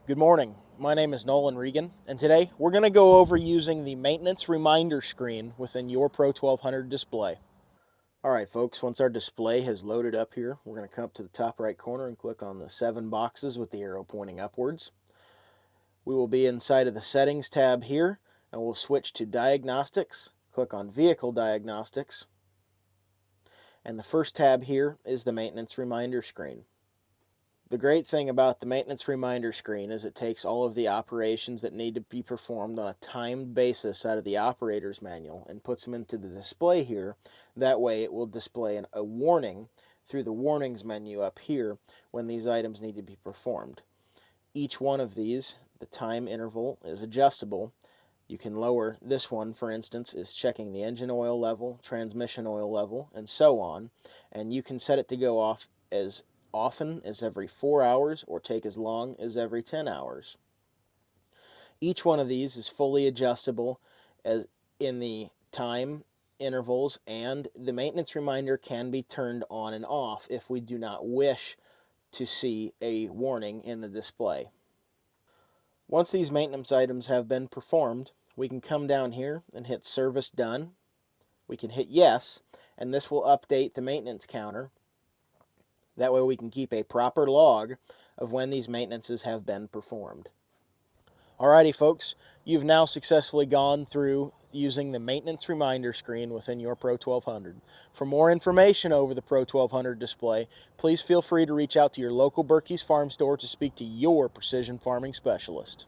Good morning. My name is Nolan Regan, and today we're going to go over using the maintenance reminder screen within your Pro 1200 display. Alright folks, once our display has loaded up here, we're going to come up to the top right corner and click on the 7 boxes with the arrow pointing upwards. We will be inside of the Settings tab here, and we'll switch to Diagnostics, click on Vehicle Diagnostics, and the first tab here is the Maintenance Reminder screen. The great thing about the maintenance reminder screen is it takes all of the operations that need to be performed on a timed basis out of the operator's manual and puts them into the display here. That way it will display a warning through the warnings menu up here when these items need to be performed. Each one of these, the time interval, is adjustable. You can lower this one, for instance, is checking the engine oil level, transmission oil level, and so on. And you can set it to go off as often as every 4 hours or take as long as every 10 hours. Each one of these is fully adjustable as in the time intervals, and the maintenance reminder can be turned on and off if we do not wish to see a warning in the display. Once these maintenance items have been performed, we can come down here and hit Service Done. We can hit Yes, and this will update the maintenance counter. That way we can keep a proper log of when these maintenances have been performed. Alrighty folks, you've now successfully gone through using the maintenance reminder screen within your Pro 1200. For more information over the Pro 1200 display, please feel free to reach out to your local Birkey's farm store to speak to your precision farming specialist.